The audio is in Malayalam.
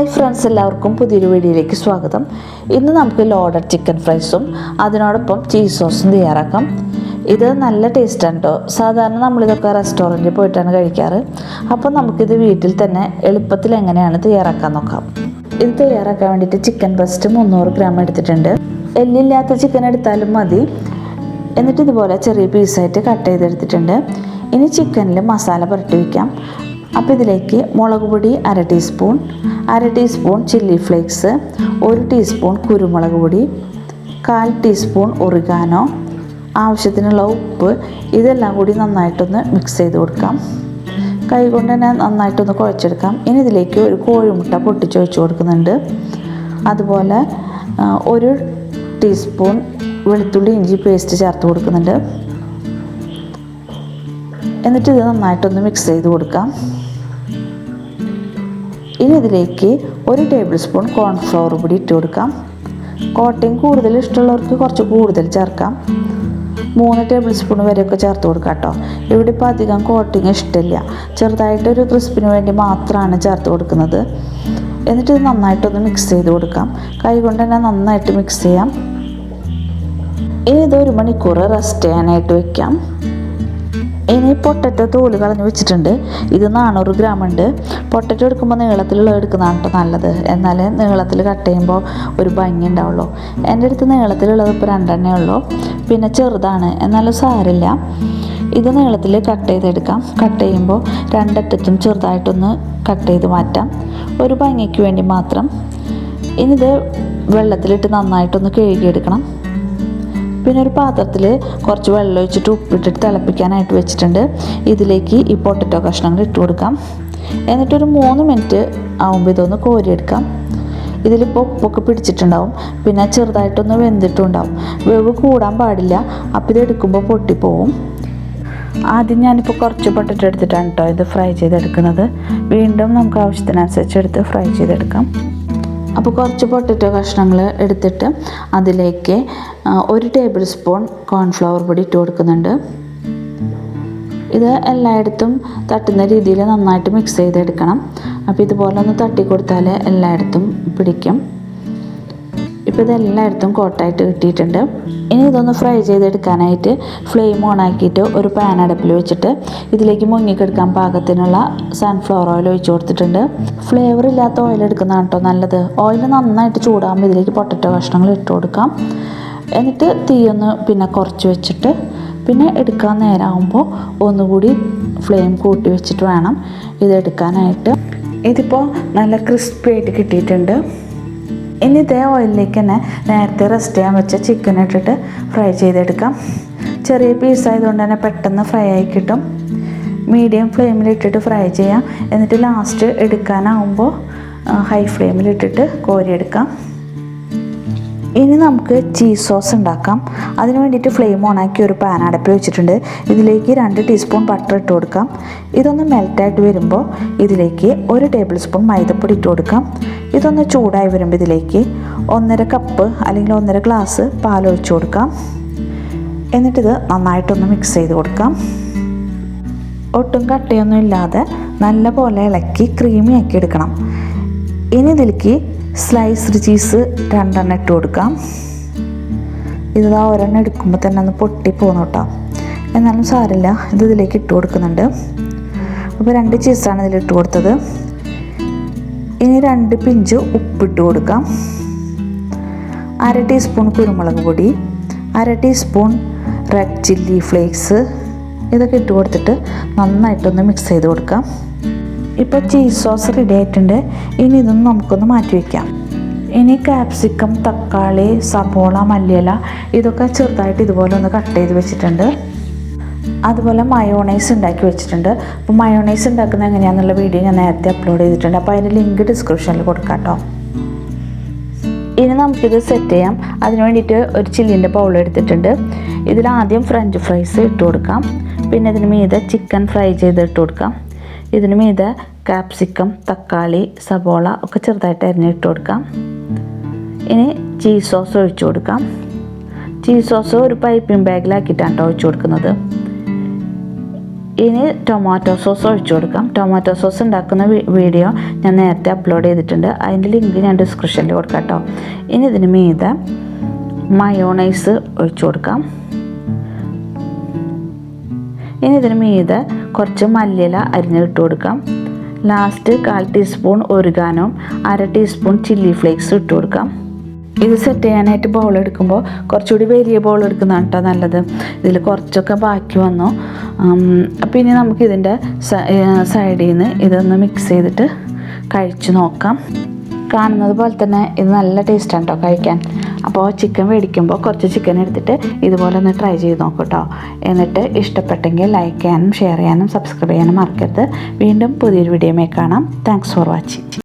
ഹായ് ഫ്രണ്ട്സ്, എല്ലാവർക്കും പുതിയൊരു വീഡിയോയിലേക്ക് സ്വാഗതം. ഇന്ന് നമുക്ക് ലോഡഡ് ചിക്കൻ ഫ്രൈസും അതിനോടൊപ്പം ചീസ് സോസും തയ്യാറാക്കാം. ഇത് നല്ല ടേസ്റ്റാണ് കേട്ടോ. സാധാരണ നമ്മളിതൊക്കെ റെസ്റ്റോറൻറ്റിൽ പോയിട്ടാണ് കഴിക്കാറ്. അപ്പോൾ നമുക്കിത് വീട്ടിൽ തന്നെ എളുപ്പത്തിൽ എങ്ങനെയാണ് തയ്യാറാക്കാൻ നോക്കാം. ഇത് തയ്യാറാക്കാൻ വേണ്ടിയിട്ട് ചിക്കൻ ബ്രസ്റ്റ് 300 ഗ്രാം എടുത്തിട്ടുണ്ട്. എല്ലില്ലാത്ത ചിക്കൻ എടുത്താലും മതി. എന്നിട്ട് ഇതുപോലെ ചെറിയ പീസായിട്ട് കട്ട് ചെയ്തെടുത്തിട്ടുണ്ട്. ഇനി ചിക്കനിൽ മസാല പുരട്ടി വയ്ക്കാം. അപ്പോൾ ഇതിലേക്ക് മുളക് പൊടി 1/2 ടീസ്പൂൺ ചില്ലി ഫ്ലേക്സ്, 1 ടീസ്പൂൺ കുരുമുളക് പൊടി, 1/4 ടീസ്പൂൺ ഒറിഗാനോ, ആവശ്യത്തിനുള്ള ഉപ്പ്, ഇതെല്ലാം കൂടി നന്നായിട്ടൊന്ന് മിക്സ് ചെയ്ത് കൊടുക്കാം. കൈകൊണ്ട് തന്നെ നന്നായിട്ടൊന്ന് കുഴച്ചെടുക്കാം. ഇനി ഇതിലേക്ക് ഒരു കോഴിമുട്ട പൊട്ടിച്ചൊഴിച്ച് കൊടുക്കുന്നുണ്ട്. അതുപോലെ 1 ടീസ്പൂൺ വെളുത്തുള്ളി ഇഞ്ചി പേസ്റ്റ് ചേർത്ത് കൊടുക്കുന്നുണ്ട്. എന്നിട്ട് ഇത് നന്നായിട്ടൊന്ന് മിക്സ് ചെയ്ത് കൊടുക്കാം. ഇനി ഇതിലേക്ക് 1 ടേബിൾ സ്പൂൺ കോൺഫ്ലവർ പൊടി ഇട്ട് കൊടുക്കാം. കോട്ടിങ് കൂടുതൽ ഇഷ്ടമുള്ളവർക്ക് കുറച്ച് കൂടുതൽ ചേർക്കാം. 3 ടേബിൾ സ്പൂൺ വരെയൊക്കെ ചേർത്ത് കൊടുക്കാം കേട്ടോ. ഇവിടെ ഇപ്പോൾ അധികം കോട്ടിങ് ഇഷ്ടമില്ല, ചെറുതായിട്ടൊരു ക്രിസ്പിന് വേണ്ടി മാത്രമാണ് ചേർത്ത് കൊടുക്കുന്നത്. എന്നിട്ട് ഇത് നന്നായിട്ടൊന്ന് മിക്സ് ചെയ്ത് കൊടുക്കാം. കൈ കൊണ്ട് തന്നെ നന്നായിട്ട് മിക്സ് ചെയ്യാം. ഇനി ഇത് 1 മണിക്കൂർ റെസ്റ്റ് ചെയ്യാനായിട്ട് വെക്കാം. ഇനി പൊട്ടറ്റോ തോല് കളഞ്ഞ് വെച്ചിട്ടുണ്ട്. ഇത് 400 ഗ്രാം ഉണ്ട്. പൊട്ടറ്റോ എടുക്കുമ്പോൾ നീളത്തിലുള്ള എടുക്കുന്നതാണ് കേട്ടോ നല്ലത്. എന്നാലേ നീളത്തിൽ കട്ട് ചെയ്യുമ്പോൾ ഒരു ഭംഗി ഉണ്ടാവുള്ളൂ. എൻ്റെ അടുത്ത് നീളത്തിലുള്ളത് ഇപ്പോൾ 2 ഉള്ളൂ. പിന്നെ ചെറുതാണ്, എന്നാലും സാരില്ല. ഇത് നീളത്തിൽ കട്ട് ചെയ്തെടുക്കാം. കട്ട് ചെയ്യുമ്പോൾ 2 അറ്റത്തും ചെറുതായിട്ടൊന്ന് കട്ട് ചെയ്ത് മാറ്റാം, ഒരു ഭംഗിക്ക് വേണ്ടി മാത്രം. ഇനി ഇത് വെള്ളത്തിലിട്ട് നന്നായിട്ടൊന്ന് കഴുകിയെടുക്കണം. പിന്നെ ഒരു പാത്രത്തിൽ കുറച്ച് വെള്ളം ഒഴിച്ചിട്ട് ഉപ്പിട്ടിട്ട് തിളപ്പിക്കാനായിട്ട് വെച്ചിട്ടുണ്ട്. ഇതിലേക്ക് ഈ പൊട്ടറ്റോ കഷ്ണങ്ങൾ ഇട്ട് കൊടുക്കാം. എന്നിട്ടൊരു 3 മിനിറ്റ് ആകുമ്പോൾ ഇതൊന്ന് കോരിയെടുക്കാം. ഇതിലിപ്പോൾ ഉപ്പൊക്കെ പിടിച്ചിട്ടുണ്ടാവും, പിന്നെ ചെറുതായിട്ടൊന്ന് വെന്തിട്ടുണ്ടാവും. വേവ് കൂടാൻ പാടില്ല, അപ്പോൾ ഇത് എടുക്കുമ്പോൾ പൊട്ടിപ്പോവും. ആദ്യം ഞാനിപ്പോൾ കുറച്ച് പൊട്ടറ്റോ എടുത്തിട്ടാണ് കേട്ടോ ഇത് ഫ്രൈ ചെയ്തെടുക്കുന്നത്. വീണ്ടും നമുക്ക് ആവശ്യത്തിനനുസരിച്ച് എടുത്ത് ഫ്രൈ ചെയ്തെടുക്കാം. അപ്പോൾ കുറച്ച് പൊട്ടറ്റോ കഷ്ണങ്ങൾ എടുത്തിട്ട് അതിലേക്ക് 1 ടേബിൾ സ്പൂൺ കോൺഫ്ലവർ പൊടി ഇട്ട് കൊടുക്കുന്നുണ്ട്. ഇത് എല്ലായിടത്തും തട്ടുന്ന രീതിയിൽ നന്നായിട്ട് മിക്സ് ചെയ്തെടുക്കണം. അപ്പോൾ ഇതുപോലെ ഒന്ന് തട്ടി കൊടുത്താൽ എല്ലായിടത്തും പിടിക്കും. ഇപ്പോൾ ഇതെല്ലായിടത്തും കോട്ടായിട്ട് കിട്ടിയിട്ടുണ്ട്. ഇനി ഇതൊന്ന് ഫ്രൈ ചെയ്തെടുക്കാനായിട്ട് ഫ്ലെയിം ഓൺ ആക്കിയിട്ട് ഒരു പാൻ അടുപ്പിൽ വെച്ചിട്ട് ഇതിലേക്ക് മുങ്ങിക്കെടുക്കാൻ പാകത്തിനുള്ള സൺഫ്ലവർ ഓയിൽ ഒഴിച്ച് കൊടുത്തിട്ടുണ്ട്. ഫ്ലേവർ ഇല്ലാത്ത ഓയിൽ എടുക്കുന്നതാണ് കേട്ടോ നല്ലത്. ഓയിൽ നന്നായിട്ട് ചൂടാകുമ്പോൾ ഇതിലേക്ക് പൊട്ടറ്റോ കഷ്ണങ്ങൾ ഇട്ട് കൊടുക്കാം. എന്നിട്ട് തീയൊന്ന് പിന്നെ കുറച്ച് വെച്ചിട്ട് പിന്നെ എടുക്കാൻ നേരമാകുമ്പോൾ ഒന്നുകൂടി ഫ്ലെയിം കൂട്ടി വെച്ചിട്ട് വേണം ഇതെടുക്കാനായിട്ട്. ഇതിപ്പോൾ നല്ല ക്രിസ്പി ആയിട്ട് കിട്ടിയിട്ടുണ്ട്. ഇനി ഇതേ ഓയിലിലേക്ക് തന്നെ നേരത്തെ റെസ്റ്റ് ചെയ്യാൻ വെച്ച ചിക്കൻ ഇട്ടിട്ട് ഫ്രൈ ചെയ്തെടുക്കാം. ചെറിയ പീസായതുകൊണ്ട് തന്നെ പെട്ടെന്ന് ഫ്രൈ ആയി കിട്ടും. മീഡിയം ഫ്ലെയിമിലിട്ടിട്ട് ഫ്രൈ ചെയ്യാം. എന്നിട്ട് ലാസ്റ്റ് എടുക്കാനാവുമ്പോൾ ഹൈ ഫ്ലെയിമിലിട്ടിട്ട് കോരിയെടുക്കാം. ഇനി നമുക്ക് ചീസ് സോസ് ഉണ്ടാക്കാം. അതിന് വേണ്ടിയിട്ട് ഫ്ലെയിം ഓണാക്കി ഒരു പാൻ അടുപ്പിൽ വെച്ചിട്ടുണ്ട്. ഇതിലേക്ക് 2 ടീസ്പൂൺ ബട്ടർ ഇട്ട് കൊടുക്കാം. ഇതൊന്ന് മെൽറ്റായിട്ട് വരുമ്പോൾ ഇതിലേക്ക് 1 ടേബിൾ സ്പൂൺ മൈദപ്പൊടി ഇട്ട് കൊടുക്കാം. ഇതൊന്ന് ചൂടായി വരുമ്പോൾ ഇതിലേക്ക് 1.5 കപ്പ് അല്ലെങ്കിൽ 1.5 ഗ്ലാസ് പാൽ ഒഴിച്ച് കൊടുക്കാം. എന്നിട്ടിത് നന്നായിട്ടൊന്ന് മിക്സ് ചെയ്ത് കൊടുക്കാം. ഒട്ടും കട്ടയൊന്നും ഇല്ലാതെ നല്ല പോലെ ഇളക്കി ക്രീമി ആക്കി എടുക്കണം. ഇനി ഇതിലേക്ക് സ്ലൈസ്ഡ് ചീസ് 2 ഇട്ട് കൊടുക്കാം. ഇത് ഒരെണ്ണം എടുക്കുമ്പോൾ തന്നെ ഒന്ന് പൊട്ടിപ്പോകുന്നു കേട്ടോ, എന്നാലും സാരില്ല. ഇതിലേക്ക് ഇട്ട് കൊടുക്കുന്നുണ്ട്. അപ്പോൾ 2 ചീസാണ് ഇതിലിട്ട് കൊടുത്തത്. ഇനി 2 പിഞ്ച് ഉപ്പിട്ട് കൊടുക്കാം. 1/2 ടീസ്പൂൺ കുരുമുളക് പൊടി, 1/2 ടീസ്പൂൺ റെഡ് ചില്ലി ഫ്ലേക്സ്, ഇതൊക്കെ ഇട്ട് കൊടുത്തിട്ട് നന്നായിട്ടൊന്ന് മിക്സ് ചെയ്ത് കൊടുക്കാം. ഇപ്പോൾ ചീസ് സോസ് റെഡി ആയിട്ടുണ്ട്. ഇനി ഇതൊന്ന് നമുക്കൊന്ന് മാറ്റി വയ്ക്കാം. ഇനി ക്യാപ്സിക്കം, തക്കാളി, സബോള, മല്ലിയില ഇതൊക്കെ ചെറുതായിട്ട് ഇതുപോലെ ഒന്ന് കട്ട് ചെയ്ത് വെച്ചിട്ടുണ്ട്. അതുപോലെ മയോണൈസ് ഉണ്ടാക്കി വെച്ചിട്ടുണ്ട്. അപ്പോൾ മയോണൈസ് ഉണ്ടാക്കുന്നത് എങ്ങനെയാണെന്നുള്ള വീഡിയോ ഞാൻ നേരത്തെ അപ്ലോഡ് ചെയ്തിട്ടുണ്ട്. അപ്പോൾ അതിൻ്റെ ലിങ്ക് ഡിസ്ക്രിപ്ഷനിൽ കൊടുക്കാം കേട്ടോ. ഇനി നമുക്കിത് സെറ്റ് ചെയ്യാം. അതിന് വേണ്ടിയിട്ട് ഒരു ചില്ലിൻ്റെ ബൗൾ എടുത്തിട്ടുണ്ട്. ഇതിലാദ്യം ഫ്രഞ്ച് ഫ്രൈസ് ഇട്ട് കൊടുക്കാം. പിന്നെ ഇതിന് മീതെ ചിക്കൻ ഫ്രൈ ചെയ്ത് ഇട്ട് കൊടുക്കാം. ഇതിന് മീതെ ക്യാപ്സിക്കം, തക്കാളി, സബോള ഒക്കെ ചെറുതായിട്ട് അരിഞ്ഞിട്ട് കൊടുക്കാം. ഇനി ചീസ് സോസ് ഒഴിച്ചു കൊടുക്കാം. ചീസ് സോസ് ഒരു പൈപ്പിംഗ് ബാഗിലാക്കിയിട്ടാണ് ഒഴിച്ചു കൊടുക്കുന്നത്. ഇനി ടൊമാറ്റോ സോസ് ഒഴിച്ചു കൊടുക്കാം. ടൊമാറ്റോ സോസ് ഉണ്ടാക്കുന്ന വീഡിയോ ഞാൻ നേരത്തെ അപ്ലോഡ് ചെയ്തിട്ടുണ്ട്. അതിൻ്റെ ലിങ്ക് ഞാൻ ഡിസ്ക്രിപ്ഷനിൽ കൊടുക്കാം കേട്ടോ. ഇനി ഇതിന് മീതെ മയോണൈസ് ഒഴിച്ചു കൊടുക്കാം. ഇനി ഇതിന് മീതെ കുറച്ച് മല്ലിയില അരിഞ്ഞിട്ട് കൊടുക്കാം. ലാസ്റ്റ് 1/4 ടീസ്പൂൺ ഒറിഗാനോയും 1/2 ടീസ്പൂൺ ചില്ലി ഫ്ലേക്സ് ഇട്ട് കൊടുക്കാം. ഇത് സെറ്റ് ചെയ്യാനായിട്ട് ബൗൾ എടുക്കുമ്പോൾ കുറച്ചുകൂടി വലിയ ബൗൾ എടുക്കുന്നതാണ് കേട്ടോ നല്ലത്. ഇതിൽ കുറച്ചൊക്കെ ബാക്കി വന്നു. അപ്പോൾ ഇനി നമുക്കിതിൻ്റെ സൈഡിൽ നിന്ന് ഇതൊന്ന് മിക്സ് ചെയ്തിട്ട് കഴിച്ച് നോക്കാം. കാണുന്നത് പോലെ തന്നെ ഇത് നല്ല ടേസ്റ്റാണ് കേട്ടോ കഴിക്കാൻ. അപ്പോൾ ചിക്കൻ മേടിക്കുമ്പോൾ കുറച്ച് ചിക്കൻ എടുത്തിട്ട് ഇതുപോലെ ഒന്ന് ട്രൈ ചെയ്ത് നോക്കൂ കേട്ടോ. എന്നിട്ട് ഇഷ്ടപ്പെട്ടെങ്കിൽ ലൈക്ക് ചെയ്യാനും ഷെയർ ചെയ്യാനും സബ്സ്ക്രൈബ് ചെയ്യാനും മറക്കരുത്. വീണ്ടും പുതിയൊരു വീഡിയോയിൽ കാണാം. Thanks for watching.